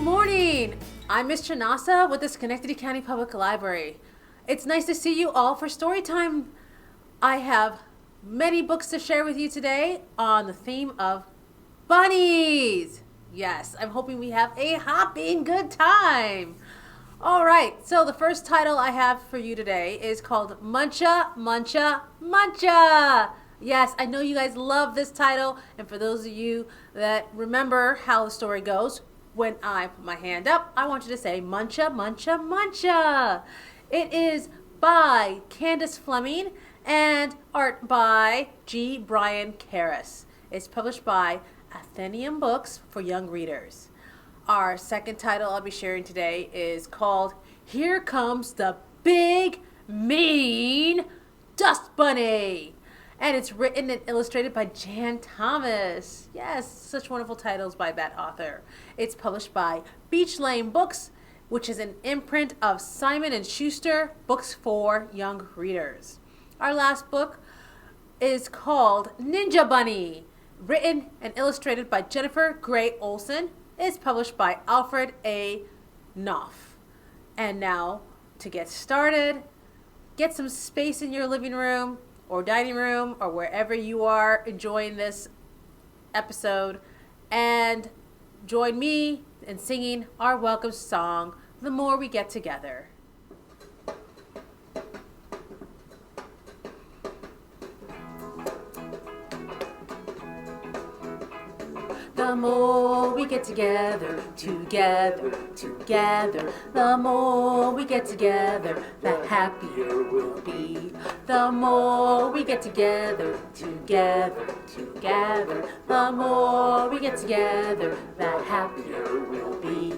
morning! I'm Miss Chinasa with the Schenectady County Public Library. It's nice to see you all for story time. I have many books to share with you today on the theme of bunnies. Yes, I'm hoping we have a hopping good time. All right, so the first title I have for you today is called Muncha, Muncha, Muncha. Yes, I know you guys love this title, and for those of you that remember how the story goes, when I put my hand up, I want you to say Muncha, Muncha, Muncha. It is by Candace Fleming and art by G. Brian Karras. It's published by Athenaeum Books for young readers. Our second title I'll be sharing today is called Here Comes the Big Mean Dust Bunny. And it's written and illustrated by Jan Thomas. Yes, such wonderful titles by that author. It's published by Beach Lane Books, which is an imprint of Simon & Schuster Books for Young Readers. Our last book is called Ninja Bunny, written and illustrated by Jennifer Gray Olson. It's published by Alfred A. Knopf. And now, to get started, get some space in your living room or dining room or wherever you are enjoying this episode and join me in singing our welcome song, The More We Get Together. The more we get together, together, together. The more we get together, the happier we'll be. The more we get together, together, together. The more we get together, the happier we'll be.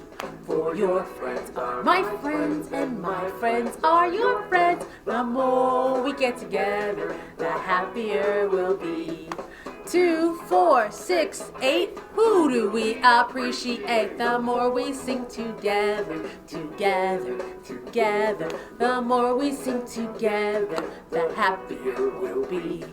For your friends are my friends, and my friends are your friends. The more we get together, the happier we'll be. 2, 4, 6, 8. Who do we appreciate? The more we sing together, together, together. The more we sing together, the happier we'll be.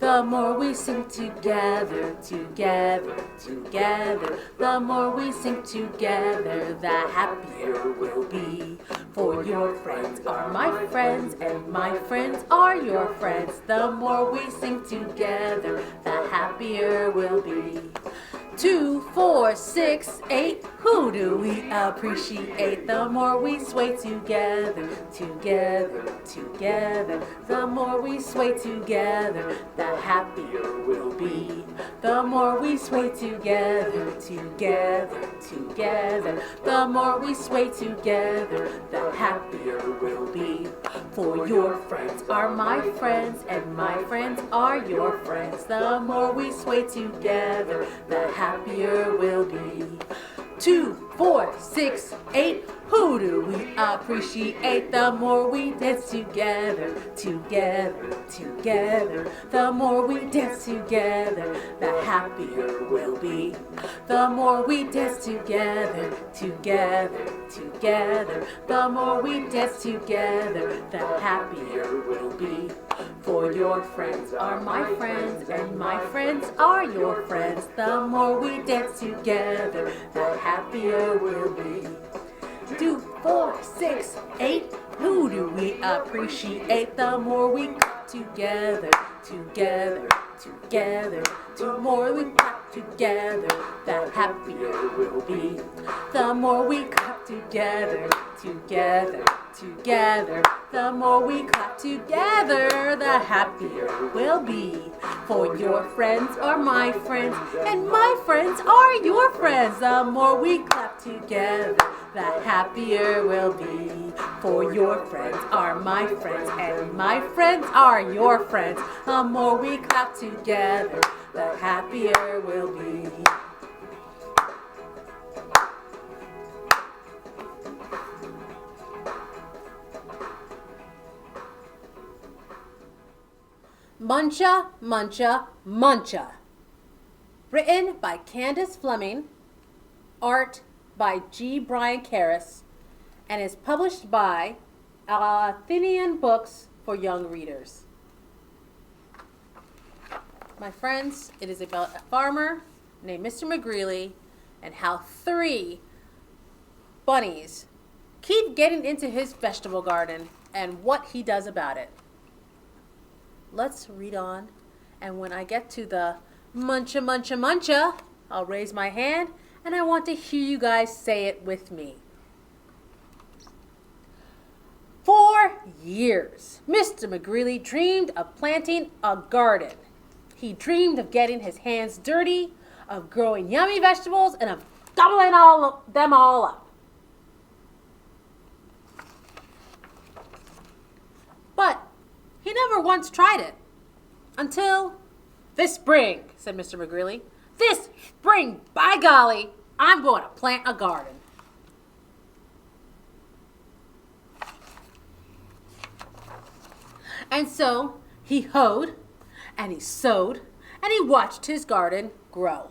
The more we sing together, together, together. The more we sing together, the happier we'll be. For your friends are my friends, and my friends are your friends. The more we sing together, the happier we'll be. 2, 4, 6, 8. Who do we appreciate? The more we sway together, together, together. The more we sway together, the happier we'll be. The more we sway together, together, together. The more we sway together, the happier we'll be. For your friends are my friends, and my friends are your friends. The more we sway together, the happier we'll be. 2, 4, 6, 8. Who do we appreciate? The more we dance together, together, together. The more we dance together, the happier we'll be. The more we dance together, together, together. The more we dance together, the happier we'll be. For your friends are my friends, and my friends are your friends. The more we dance together, the happier we'll be. 2, 4, 6, 8. Who do we appreciate? The more we clap together, together, together. The more we clap together, the happier we'll be. The more we clap together, together, together. The more we clap together, the happier we'll be. For your friends are my friends, and my friends are your friends. The more we clap together, the happier we'll be. For your friends are my friends, and my friends are your friends. The more we clap together, the happier we'll be. Muncha, Muncha, Muncha. Written by Candace Fleming, art by G. Brian Karras, and is published by Athenaeum Books for young readers. My friends, it is about a farmer named Mr. Mcgreeley and how 3 bunnies keep getting into his vegetable garden and what he does about it. Let's read on, and when I get to the Muncha, Muncha, Muncha, I'll raise my hand, and I want to hear you guys say it with me. For years, Mr. Mcgreeley dreamed of planting a garden. He dreamed of getting his hands dirty, of growing yummy vegetables, and of gobbling them all up. But he never once tried it. Until this spring, said Mr. Mcgreeley. This spring, by golly, I'm going to plant a garden. And so he hoed, and he sowed, and he watched his garden grow.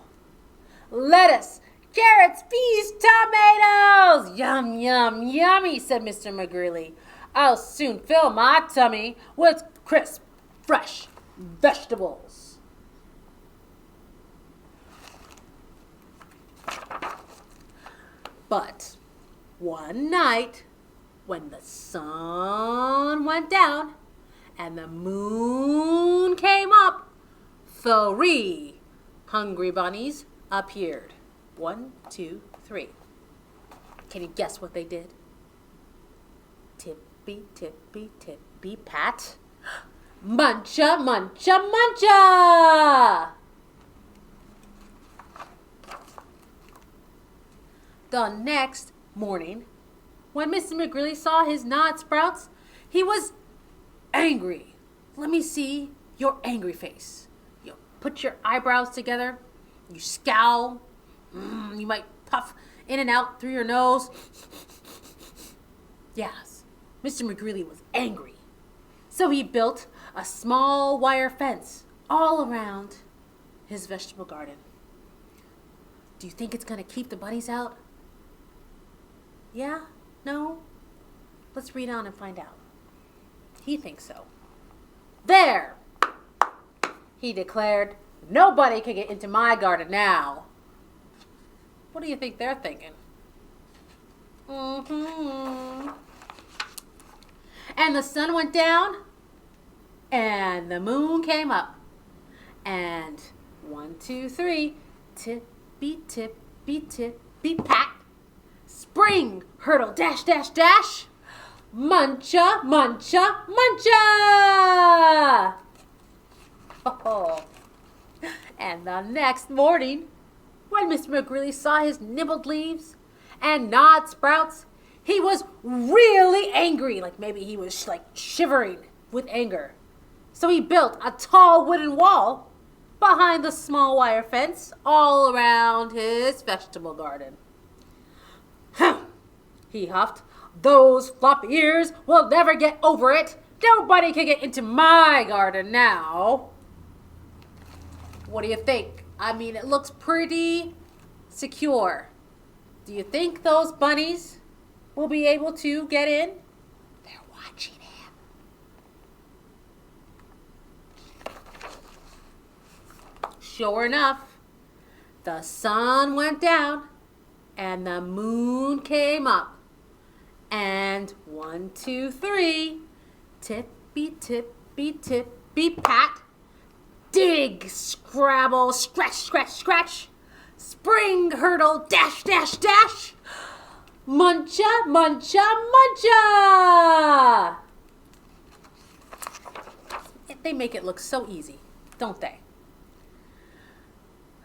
Lettuce, carrots, peas, tomatoes! Yum, yum, yummy, said Mr. Mcgreeley. I'll soon fill my tummy with crisp, fresh vegetables. But one night, when the sun went down and the moon came up, 3 hungry bunnies appeared. 1, 2, 3. Can you guess what they did? Tippy, tippy, tippy, pat. Muncha, muncha, muncha! The next morning, when Mr. Mcgreeley saw his gnawed sprouts, he was angry. Let me see your angry face. You put your eyebrows together. You scowl. You might puff in and out through your nose. Yes, Mr. Mcgreeley was angry. So he built a small wire fence all around his vegetable garden. Do you think it's going to keep the bunnies out? Yeah? No? Let's read on and find out. He thinks so. There! He declared, nobody can get into my garden now. What do you think they're thinking? And the sun went down, and the moon came up. And 1, 2, 3, tippy, tippy, tippy, pat. Spring, hurdle, dash, dash, dash. Muncha, muncha, muncha! Oh. And the next morning, when Mr. Mcgreeley saw his nibbled leaves and gnawed sprouts, he was really angry. Like maybe he was like shivering with anger. So he built a tall wooden wall behind the small wire fence all around his vegetable garden. He huffed. Those floppy ears will never get over it. Nobody can get into my garden now. What do you think? I mean, it looks pretty secure. Do you think those bunnies will be able to get in? They're watching him. Sure enough, the sun went down and the moon came up. And 1, 2, 3, tippy, tippy, tippy, pat. Dig, scrabble, scratch, scratch, scratch. Spring, hurdle, dash, dash, dash. Muncha, muncha, muncha. They make it look so easy, don't they?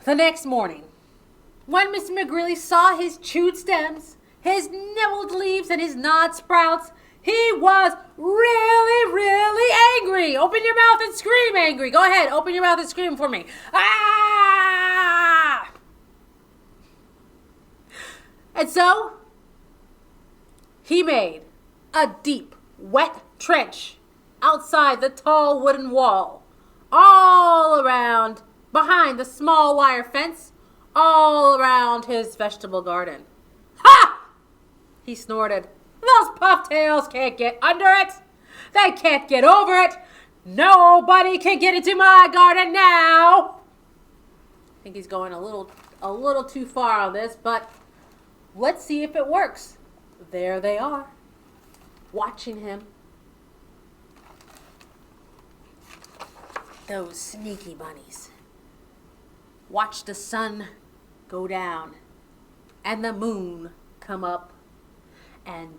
The next morning, when Mr. Mcgreeley saw his chewed stems, his nibbled leaves, and his gnawed sprouts, he was really, really angry. Open your mouth and scream angry. Go ahead, open your mouth and scream for me. Ah! And so, he made a deep, wet trench outside the tall wooden wall, all around, behind the small wire fence, all around his vegetable garden. Ha! He snorted. Those pufftails can't get under it. They can't get over it. Nobody can get into my garden now. I think he's going a little too far on this, but let's see if it works. there they are, watching him. Those sneaky bunnies. Watch the sun go down and the moon come up, and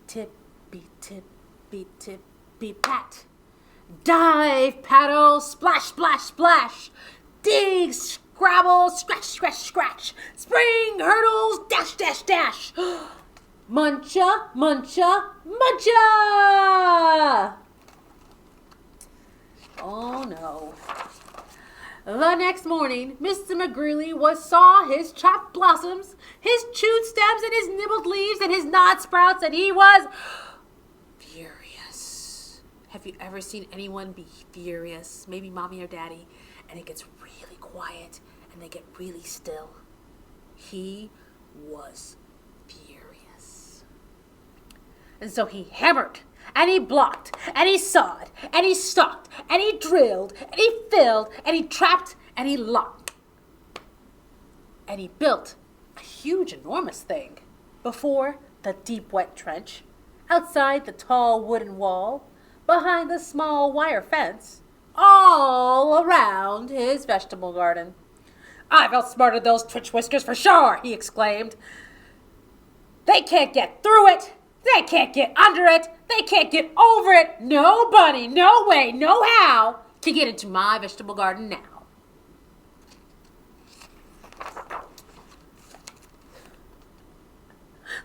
tippy, tippy, tippy, pat. Dive, paddle, splash, splash, splash. Dig, scrabble, scratch, scratch, scratch. Spring, hurdles, dash, dash, dash. Muncha, muncha, muncha! Oh no. The next morning, Mr. Mcgreeley saw his chopped blossoms, his chewed stems, and his nibbled leaves, and his gnawed sprouts, and he was furious. Have you ever seen anyone be furious? Maybe mommy or daddy, and it gets really quiet, and they get really still. He was furious. And so he hammered, and he blocked, and he sawed, and he stalked, and he drilled, and he filled, and he trapped, and he locked. And he built a huge, enormous thing before the deep, wet trench, outside the tall wooden wall, behind the small wire fence, all around his vegetable garden. "I've outsmarted those twitch whiskers for sure," he exclaimed. "They can't get through it. They can't get under it. They can't get over it. Nobody, no way, no how can get into my vegetable garden now."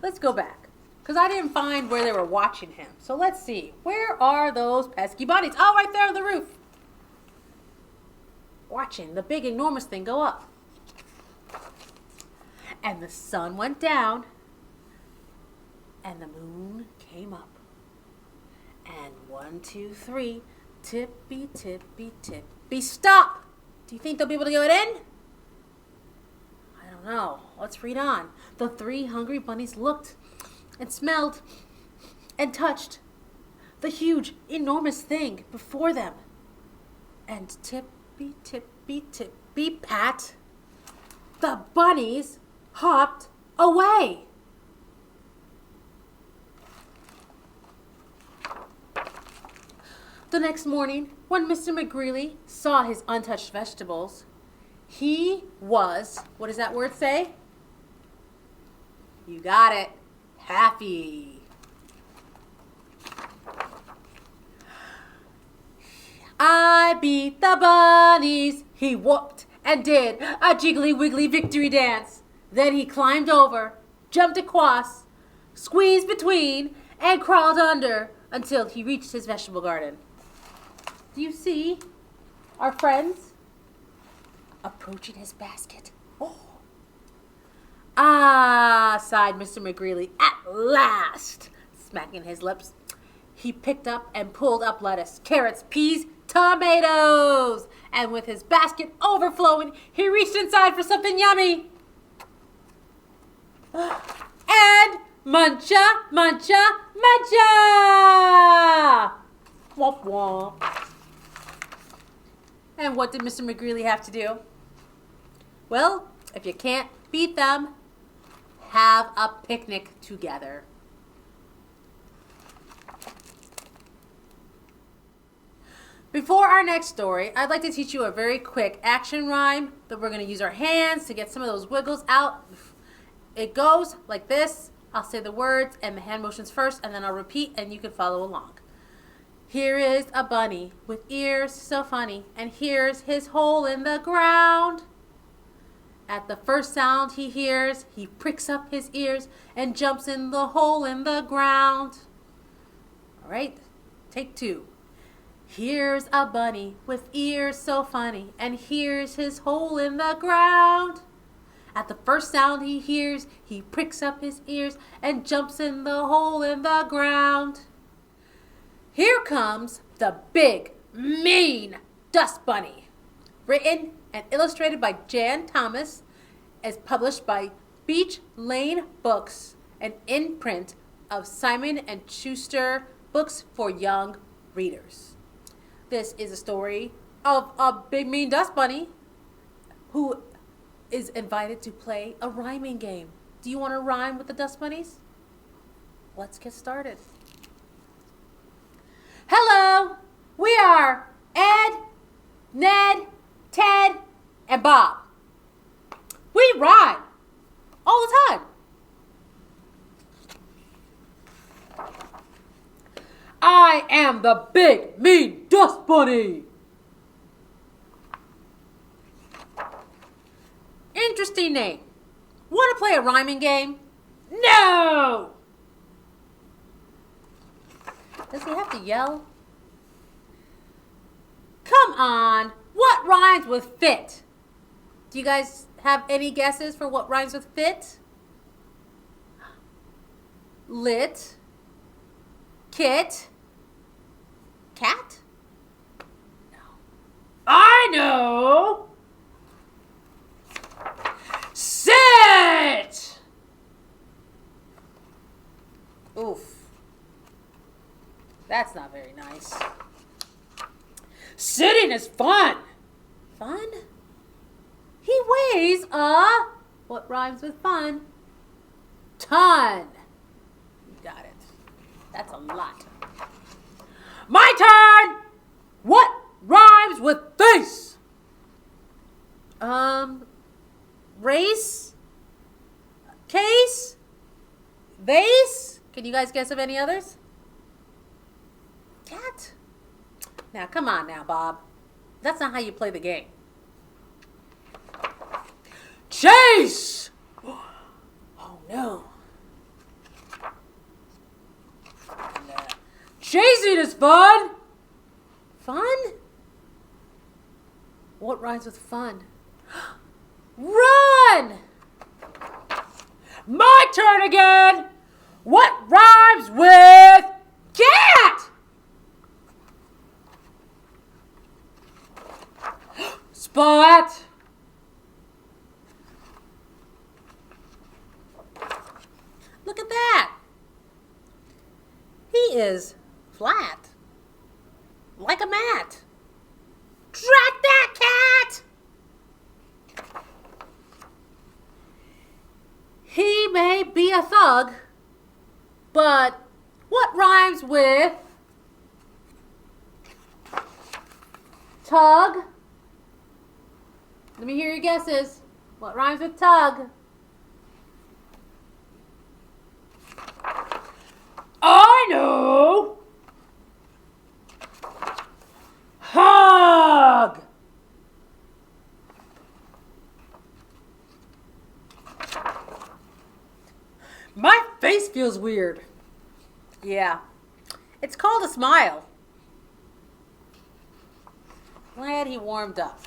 Let's go back, because I didn't find where they were watching him. So let's see. Where are those pesky bunnies? Oh, right there on the roof. Watching the big, enormous thing go up. And the sun went down, and the moon came up. And 1, 2, 3, tippy, tippy, tippy, stop! Do you think they'll be able to get in? I don't know. Let's read on. The 3 hungry bunnies looked and smelled and touched the huge, enormous thing before them. And tippy, tippy, tippy, pat, the bunnies hopped away. The next morning, when Mr. Mcgreeley saw his untouched vegetables, he was, what does that word say? You got it, happy. "I beat the bunnies," he whooped and did a jiggly wiggly victory dance. Then he climbed over, jumped across, squeezed between, and crawled under until he reached his vegetable garden. Do you see our friends approaching his basket? Oh. "Ah," sighed Mr. Mcgreeley, "at last." Smacking his lips, he picked up and pulled up lettuce, carrots, peas, tomatoes. And with his basket overflowing, he reached inside for something yummy. And muncha, muncha, muncha! Womp womp. And what did Mr. Mcgreeley have to do? Well, if you can't beat them, have a picnic together. Before our next story, I'd like to teach you a very quick action rhyme that we're going to use our hands to get some of those wiggles out. It goes like this. I'll say the words and the hand motions first, and then I'll repeat and you can follow along. Here is a bunny with ears so funny, and here's his hole in the ground. At the first sound he hears, he pricks up his ears and jumps in the hole in the ground. All right, take 2. Here's a bunny with ears so funny, and here's his hole in the ground. At the first sound he hears, he pricks up his ears and jumps in the hole in the ground. Here comes the big, mean dust bunny. Written and illustrated by Jan Thomas, as published by Beach Lane Books, an imprint of Simon & Schuster Books for Young Readers. This is a story of a big, mean dust bunny who is invited to play a rhyming game. Do you want to rhyme with the dust bunnies? let's get started. Hello, we are Ed, Ned, Ted, and Bob. We rhyme all the time. I am the big, mean dust bunny. Interesting name. Want to play a rhyming game? No! Does he have to yell? Come on. What rhymes with fit? Do you guys have any guesses for what rhymes with fit? Lit. Kit. Cat? No. I know! Sit! Oof. That's not very nice. Sitting is fun. Fun? He weighs what rhymes with fun? Ton. You got it. That's a lot. My turn! What rhymes with face? Race? Case? Vase? Can you guys guess of any others? Cat? Now, come on now, Bob. That's not how you play the game. Chase! Oh, no. Chasing is fun! Fun? What rhymes with fun? Run! My turn again! What rhymes with cat? Spot! Look at that! He is flat. Like a mat. Drat that cat! He may be a thug, but what rhymes with tug? Let me hear your guesses. What rhymes with tug? I know! Hug! My face feels weird. Yeah. It's called a smile. Glad he warmed up.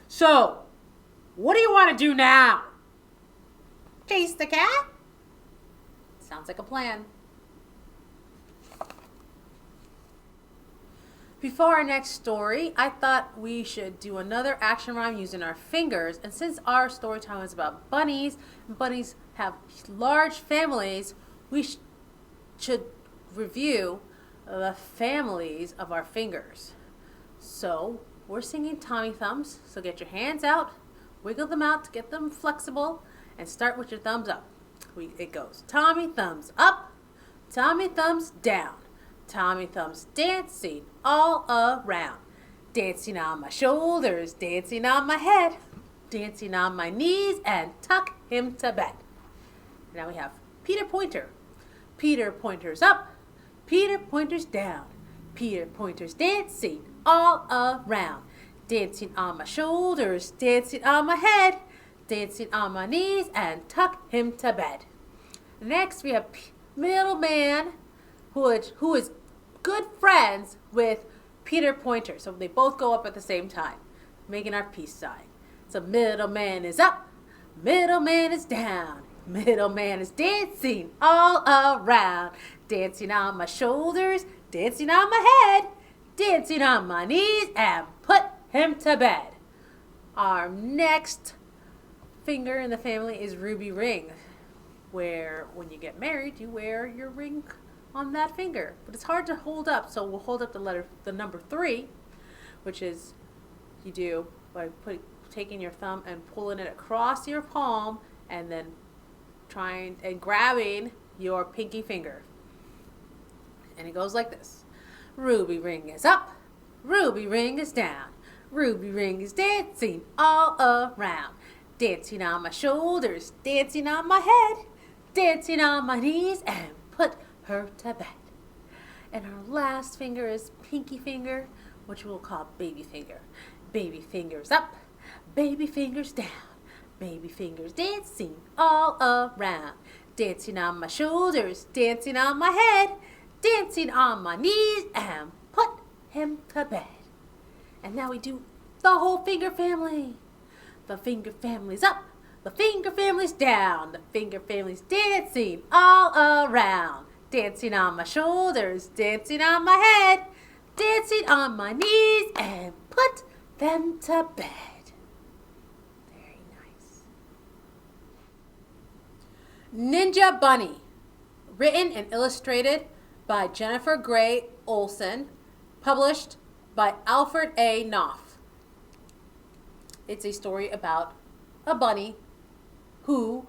So, what do you want to do now? Chase the cat? Sounds like a plan. Before our next story, I thought we should do another action rhyme using our fingers. And since our story time is about bunnies, and bunnies have large families, we should review the families of our fingers. So, we're singing Tommy Thumbs. So get your hands out, wiggle them out to get them flexible, and start with your thumbs up. It goes Tommy Thumbs up, Tommy Thumbs down. Tommy Thumbs dancing all around. Dancing on my shoulders, dancing on my head, dancing on my knees, and tuck him to bed. Now we have Peter Pointer. Peter Pointer's up, Peter Pointer's down. Peter Pointer's dancing all around. Dancing on my shoulders, dancing on my head, dancing on my knees, and tuck him to bed. Next we have Middle Man, who is good friends with Peter Pointer. So they both go up at the same time, making our peace sign. So middle man is up, middle man is down. Middle man is dancing all around. Dancing on my shoulders, dancing on my head, dancing on my knees, and put him to bed. Our next finger in the family is ruby ring, where when you get married, you wear your ring on that finger. But it's hard to hold up, so we'll hold up the number 3, which is you do by taking your thumb and pulling it across your palm, and then trying and grabbing your pinky finger. And it goes like this. Ruby ring is up, ruby ring is down, ruby ring is dancing all around. Dancing on my shoulders, dancing on my head, dancing on my knees, and put her to bed. And our last finger is pinky finger, which we'll call baby finger. Baby fingers up, baby fingers down, baby fingers dancing all around. Dancing on my shoulders, dancing on my head, dancing on my knees, and put him to bed. And now we do the whole finger family. The finger family's up, the finger family's down, the finger family's dancing all around. Dancing on my shoulders, dancing on my head, dancing on my knees, and put them to bed. Very nice. Ninja Bunny, written and illustrated by Jennifer Gray Olson, published by Alfred A. Knopf. It's a story about a bunny who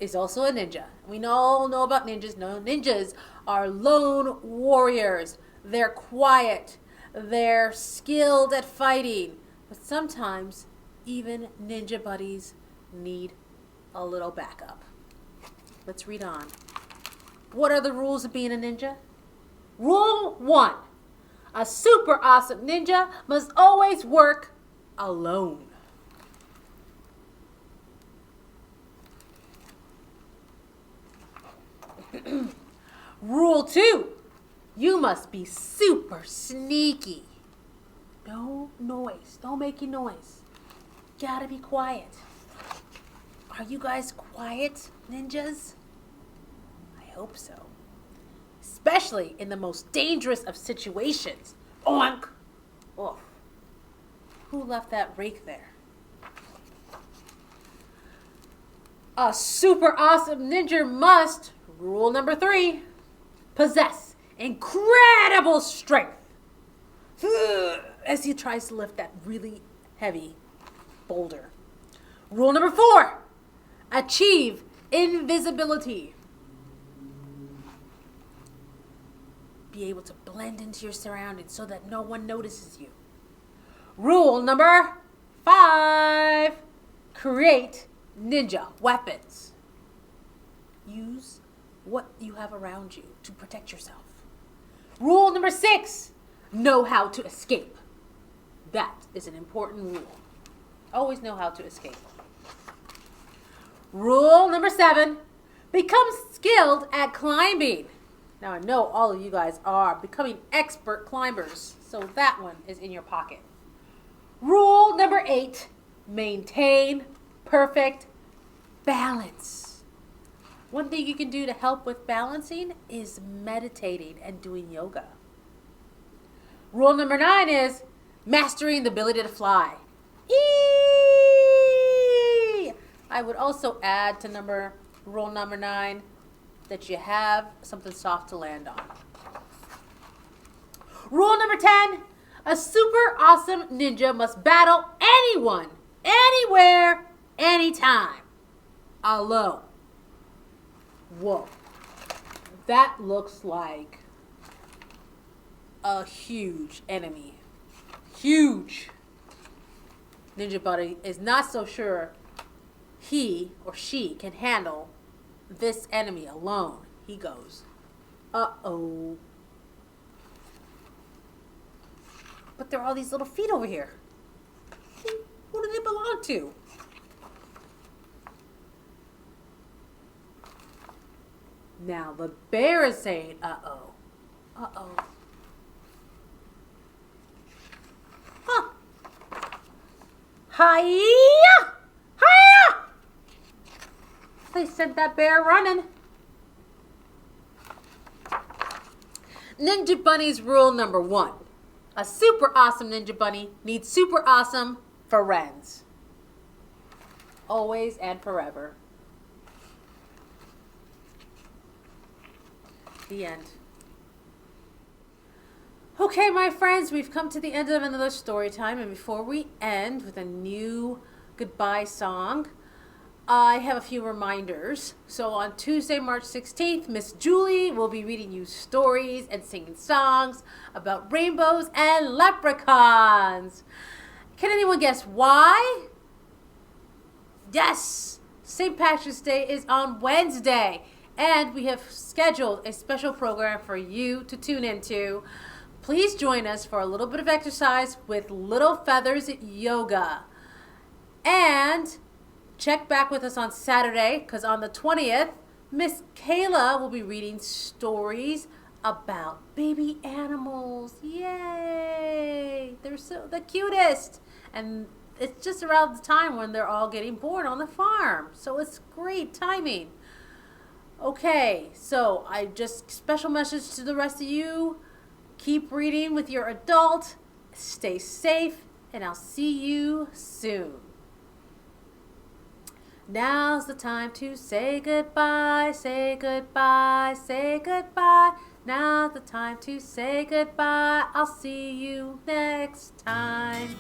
is also a ninja. We all know about ninjas. No, ninjas are lone warriors. They're quiet. They're skilled at fighting. But sometimes even ninja buddies need a little backup. Let's read on. What are the rules of being a ninja? Rule 1. A super awesome ninja must always work alone. Rule 2. You must be super sneaky. No noise. Don't make any noise. Gotta be quiet. Are you guys quiet, ninjas? I hope so. Especially in the most dangerous of situations. Oink! Oh. Who left that rake there? A super awesome ninja must, rule number 3, possess incredible strength as he tries to lift that really heavy boulder. Rule number 4, achieve invisibility. Be able to blend into your surroundings so that no one notices you. Rule number 5, create ninja weapons. Use what you have around you to protect yourself. Rule number 6, know how to escape. That is an important rule. Always know how to escape. Rule number 7, become skilled at climbing. Now I know all of you guys are becoming expert climbers, so that one is in your pocket. Rule number 8, maintain perfect balance. One thing you can do to help with balancing is meditating and doing yoga. Rule number 9 is mastering the ability to fly. Eee! I would also add to rule number 9 that you have something soft to land on. Rule number 10, a super awesome ninja must battle anyone, anywhere, anytime, alone. Whoa, that looks like a huge enemy. Huge. Ninja Buddy is not so sure he or she can handle this enemy alone. He goes, uh-oh. But there are all these little feet over here. Who do they belong to? Now the bear is saying, uh-oh. Uh-oh. Huh. Hi-ya! Hi-ya! They sent that bear running. Ninja Bunny's rule number 1. A super awesome ninja bunny needs super awesome friends. Always and forever. The end. Okay, my friends, we've come to the end of another story time. And before we end with a new goodbye song, I have a few reminders. So on Tuesday, March 16th, Miss Julie will be reading you stories and singing songs about rainbows and leprechauns. Can anyone guess why? Yes! St. Patrick's Day is on Wednesday, and we have scheduled a special program for you to tune into. Please join us for a little bit of exercise with Little Feathers Yoga. And check back with us on Saturday, because on the 20th, Miss Kayla will be reading stories about baby animals. Yay! They're the cutest. And it's just around the time when they're all getting born on the farm. So it's great timing. Okay, so special message to the rest of you. Keep reading with your adult. Stay safe, and I'll see you soon. Now's the time to say goodbye, say goodbye, say goodbye. Now's the time to say goodbye. I'll see you next time.